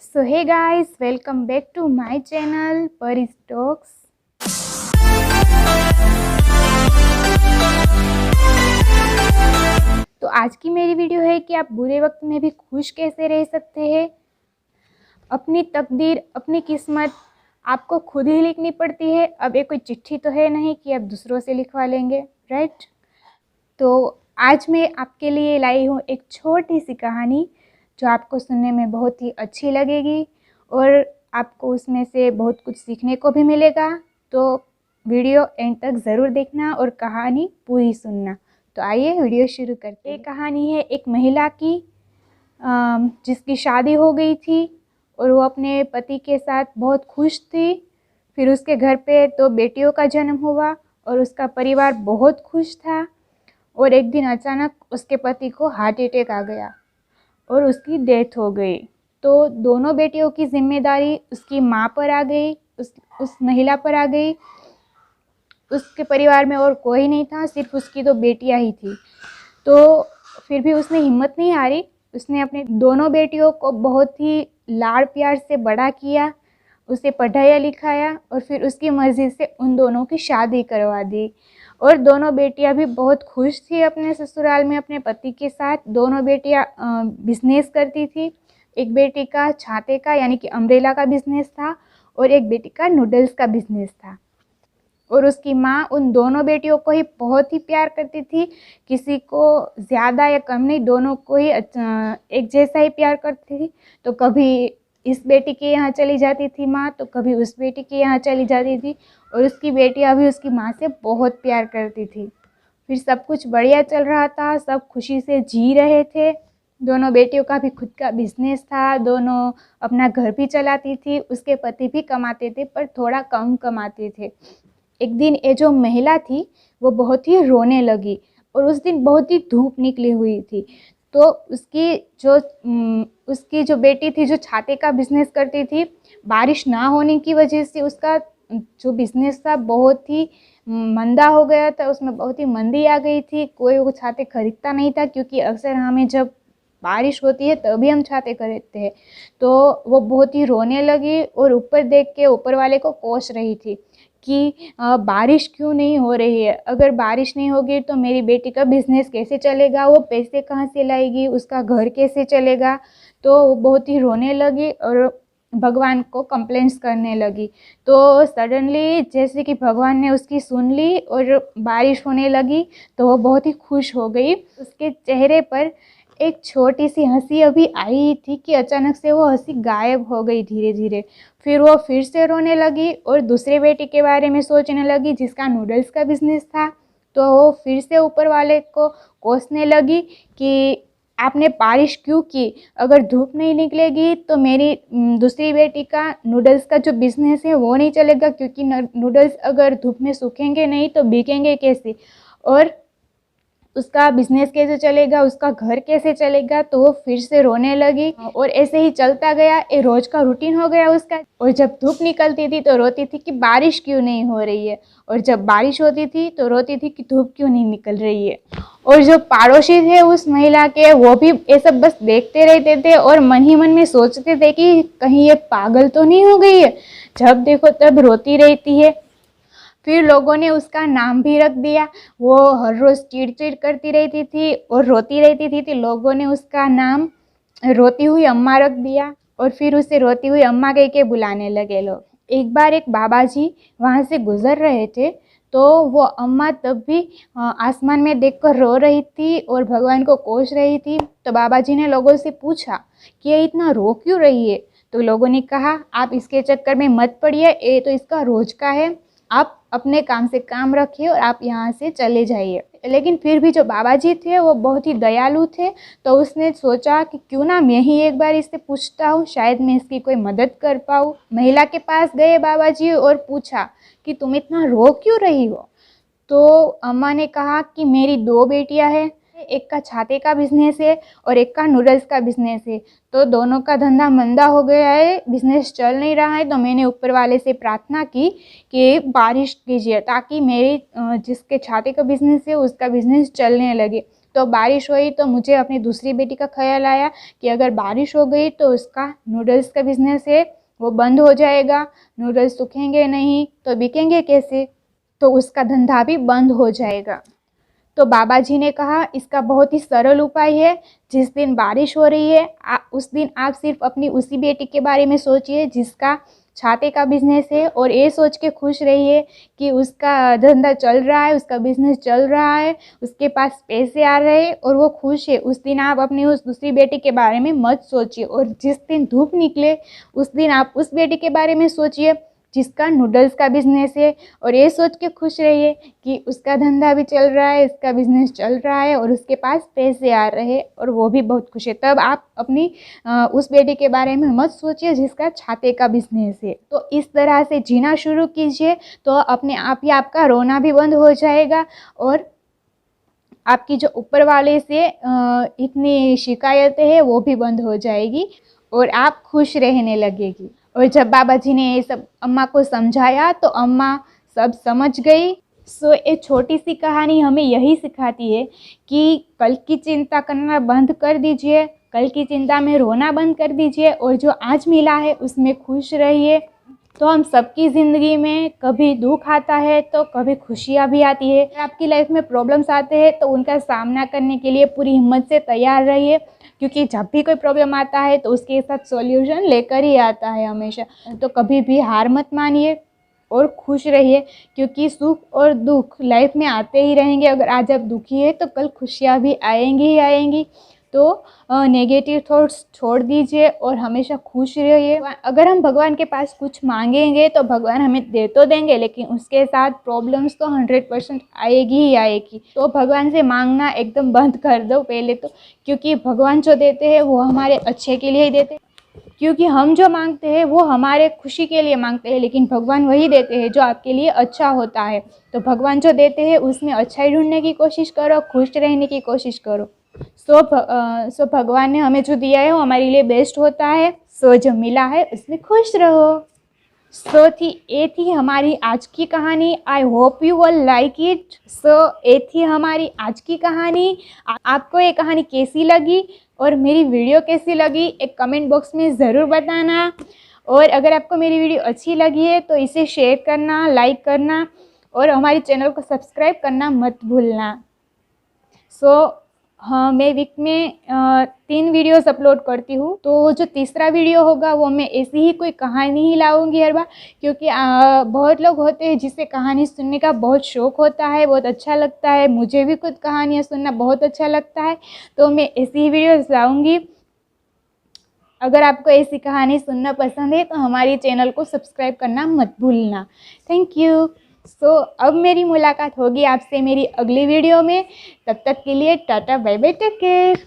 So hey guys, welcome back to my channel Paris Talks। तो आज की मेरी वीडियो है कि आप बुरे वक्त में भी खुश कैसे रह सकते हैं। अपनी तकदीर, अपनी किस्मत आपको खुद ही लिखनी पड़ती है। अब ये कोई चिट्ठी तो है नहीं कि आप दूसरों से लिखवा लेंगे, राइट। तो आज मैं आपके लिए लाई हूँ एक छोटी सी कहानी जो आपको सुनने में बहुत ही अच्छी लगेगी और आपको उसमें से बहुत कुछ सीखने को भी मिलेगा। तो वीडियो एंड तक ज़रूर देखना और कहानी पूरी सुनना। तो आइए वीडियो शुरू करते हैं। ये कहानी है एक महिला की जिसकी शादी हो गई थी और वो अपने पति के साथ बहुत खुश थी। फिर उसके घर पे 2 बेटियों का जन्म हुआ और उसका परिवार बहुत खुश था। और एक दिन अचानक उसके पति को हार्ट अटैक आ गया और उसकी डेथ हो गई। तो दोनों बेटियों की जिम्मेदारी उसकी माँ पर आ गई, उस महिला पर आ गई। उसके परिवार में और कोई नहीं था, सिर्फ उसकी 2 बेटियां ही थी। तो फिर भी उसने हिम्मत नहीं हारी। उसने अपने दोनों बेटियों को बहुत ही लाड़ प्यार से बड़ा किया, उसे पढ़ाया लिखाया और फिर उसकी मर्ज़ी से उन दोनों की शादी करवा दी। और दोनों बेटियां भी बहुत खुश थी अपने ससुराल में अपने पति के साथ। दोनों बेटियां बिजनेस करती थी। एक बेटी का छाते का यानी कि अम्ब्रेला का बिजनेस था और एक बेटी का नूडल्स का बिजनेस था। और उसकी माँ उन दोनों बेटियों को ही बहुत ही प्यार करती थी, किसी को ज़्यादा या कम नहीं, दोनों को ही एक जैसा ही प्यार करती थी। तो कभी इस बेटी के यहाँ चली जाती थी माँ, तो कभी उस बेटी के यहाँ चली जाती थी। और उसकी बेटियाँ भी उसकी माँ से बहुत प्यार करती थी। फिर सब कुछ बढ़िया चल रहा था, सब खुशी से जी रहे थे। दोनों बेटियों का भी खुद का बिजनेस था, दोनों अपना घर भी चलाती थी। उसके पति भी कमाते थे पर थोड़ा कम कमाते थे। एक दिन ये जो महिला थी वो बहुत ही रोने लगी और उस दिन बहुत ही धूप निकली हुई थी। तो उसकी जो बेटी थी जो छाते का बिजनेस करती थी, बारिश ना होने की वजह से उसका जो बिजनेस था बहुत ही मंदा हो गया था, उसमें बहुत ही मंदी आ गई थी। कोई वो छाते खरीदता नहीं था क्योंकि अक्सर हमें जब बारिश होती है तभी हम छाते खरीदते हैं। तो वो बहुत ही रोने लगी और ऊपर देख के ऊपर वाले को कोस रही थी कि बारिश क्यों नहीं हो रही है। अगर बारिश नहीं होगी तो मेरी बेटी का बिज़नेस कैसे चलेगा, वो पैसे कहाँ से लाएगी, उसका घर कैसे चलेगा। तो वो बहुत ही रोने लगी और भगवान को कंप्लेंट्स करने लगी। तो सडनली जैसे कि भगवान ने उसकी सुन ली और बारिश होने लगी तो वो बहुत ही खुश हो गई। उसके चेहरे पर एक छोटी सी हंसी अभी आई थी कि अचानक से वो हंसी गायब हो गई धीरे धीरे। फिर वो फिर से रोने लगी और दूसरे बेटी के बारे में सोचने लगी जिसका नूडल्स का बिजनेस था। तो वो फिर से ऊपर वाले को कोसने लगी कि आपने बारिश क्यों की, अगर धूप नहीं निकलेगी तो मेरी दूसरी बेटी का नूडल्स का जो बिज़नेस है वो नहीं चलेगा, क्योंकि नूडल्स अगर धूप में सूखेंगे नहीं तो बिकेंगे कैसे, और उसका बिजनेस कैसे चलेगा, उसका घर कैसे चलेगा। तो वो फिर से रोने लगी और ऐसे ही चलता गया। ये रोज का रूटीन हो गया उसका। और जब धूप निकलती थी तो रोती थी कि बारिश क्यों नहीं हो रही है, और जब बारिश होती थी तो रोती थी कि धूप क्यों नहीं निकल रही है। और जो पड़ोसी थे उस महिला के, वो भी ये सब बस देखते रहते थे और मन ही मन में सोचते थे कि कहीं ये पागल तो नहीं हो गई है, जब देखो तब रोती रहती है। फिर लोगों ने उसका नाम भी रख दिया। वो हर रोज़ चिड़-चिड़ करती रहती थी और रोती रहती थी, तो लोगों ने उसका नाम रोती हुई अम्मा रख दिया और फिर उसे रोती हुई अम्मा कह के बुलाने लगे लोग। एक बार एक बाबा जी वहाँ से गुज़र रहे थे, तो वो अम्मा तब भी आसमान में देखकर रो रही थी और भगवान को कोस रही थी। तो बाबा जी ने लोगों से पूछा कि ये इतना रो क्यों रही है। तो लोगों ने कहा, आप इसके चक्कर में मत पड़िए, ये तो इसका रोज का है, आप अपने काम से काम रखिए और आप यहाँ से चले जाइए। लेकिन फिर भी जो बाबा जी थे वो बहुत ही दयालु थे, तो उसने सोचा कि क्यों ना मैं ही एक बार इससे पूछता हूँ, शायद मैं इसकी कोई मदद कर पाऊँ। महिला के पास गए बाबा जी और पूछा कि तुम इतना रो क्यों रही हो। तो अम्मा ने कहा कि मेरी 2 बेटियां हैं, एक का छाते का बिजनेस है और एक का नूडल्स का बिजनेस है। तो दोनों का धंधा मंदा हो गया है, बिजनेस चल नहीं रहा है। तो मैंने ऊपर वाले से प्रार्थना की कि बारिश कीजिए ताकि मेरी जिसके छाते का बिजनेस है उसका बिजनेस चलने लगे। तो बारिश हुई तो मुझे अपनी दूसरी बेटी का ख्याल आया कि अगर बारिश हो गई तो उसका नूडल्स का बिज़नेस है वो बंद हो जाएगा, नूडल्स सूखेंगे नहीं तो बिकेंगे कैसे, तो उसका धंधा भी बंद हो जाएगा। तो बाबा जी ने कहा इसका बहुत ही सरल उपाय है, जिस दिन बारिश हो रही है उस दिन आप सिर्फ अपनी उसी बेटी के बारे में सोचिए जिसका छाते का बिज़नेस है, और ये सोच के खुश रहिए कि उसका धंधा चल रहा है, उसका बिज़नेस चल रहा है, उसके पास पैसे आ रहे हैं और वो खुश है। उस दिन आप अपनी उस दूसरी बेटी के बारे में मत सोचिए, और जिस दिन धूप निकले उस दिन आप उस बेटी के बारे में सोचिए जिसका नूडल्स का बिज़नेस है, और ये सोच के खुश रहिए कि उसका धंधा भी चल रहा है, इसका बिज़नेस चल रहा है और उसके पास पैसे आ रहे हैं और वो भी बहुत खुश है। तब आप अपनी उस बेटी के बारे में मत सोचिए जिसका छाते का बिज़नेस है। तो इस तरह से जीना शुरू कीजिए तो अपने आप ही आपका रोना भी बंद हो जाएगा, और आपकी जो ऊपर वाले से इतनी शिकायतें हैं वो भी बंद हो जाएगी और आप खुश रहने लगेगी। और जब बाबा जी ने ये सब अम्मा को समझाया तो अम्मा सब समझ गई। सो ये छोटी सी कहानी हमें यही सिखाती है कि कल की चिंता करना बंद कर दीजिए, कल की चिंता में रोना बंद कर दीजिए और जो आज मिला है उसमें खुश रहिए। तो हम सबकी ज़िंदगी में कभी दुख आता है तो कभी खुशियाँ भी आती है। आपकी लाइफ में प्रॉब्लम्स आते हैं तो उनका सामना करने के लिए पूरी हिम्मत से तैयार रहिए, क्योंकि जब भी कोई प्रॉब्लम आता है तो उसके साथ सॉल्यूशन लेकर ही आता है हमेशा। तो कभी भी हार मत मानिए और खुश रहिए, क्योंकि सुख और दुख लाइफ में आते ही रहेंगे। अगर आज आप दुखी है तो कल खुशियाँ भी आएंगी ही आएंगी। तो नेगेटिव थॉट्स छोड़ दीजिए और हमेशा खुश रहिए। अगर हम भगवान के पास कुछ मांगेंगे तो भगवान हमें दे तो देंगे, लेकिन उसके साथ प्रॉब्लम्स तो 100% आएगी ही आएगी। तो भगवान से मांगना एकदम बंद कर दो पहले तो, क्योंकि भगवान जो देते हैं वो हमारे अच्छे के लिए ही देते हैं। क्योंकि हम जो मांगते हैं वो हमारे खुशी के लिए मांगते हैं, लेकिन भगवान वही देते हैं जो आपके लिए अच्छा होता है। तो भगवान जो देते हैं उसमें अच्छाई ढूंढने की कोशिश करो, खुश रहने की कोशिश करो। सो भगवान ने हमें जो दिया है वो हमारे लिए बेस्ट होता है। सो जो मिला है उसमें खुश रहो। ये थी हमारी आज की कहानी। I hope you all like it. ये थी हमारी आज की कहानी। आपको ये कहानी कैसी लगी और मेरी वीडियो कैसी लगी एक कमेंट बॉक्स में ज़रूर बताना। और अगर आपको मेरी वीडियो अच्छी लगी है तो इसे शेयर करना, लाइक करना और हमारे चैनल को सब्सक्राइब करना मत भूलना। हाँ, मैं वीक में 3 वीडियोस अपलोड करती हूँ। तो जो तीसरा वीडियो होगा वो मैं ऐसी ही कोई कहानी ही लाऊंगी हर बार, क्योंकि बहुत लोग होते हैं जिसे कहानी सुनने का बहुत शौक़ होता है, बहुत अच्छा लगता है। मुझे भी खुद कहानियाँ सुनना बहुत अच्छा लगता है, तो मैं ऐसी ही वीडियोस लाऊंगी। अगर आपको ऐसी कहानी सुनना पसंद है तो हमारे चैनल को सब्सक्राइब करना मत भूलना। Thank you. अब मेरी मुलाकात होगी आपसे मेरी अगली वीडियो में। तब तक के लिए tata bye bye, take care.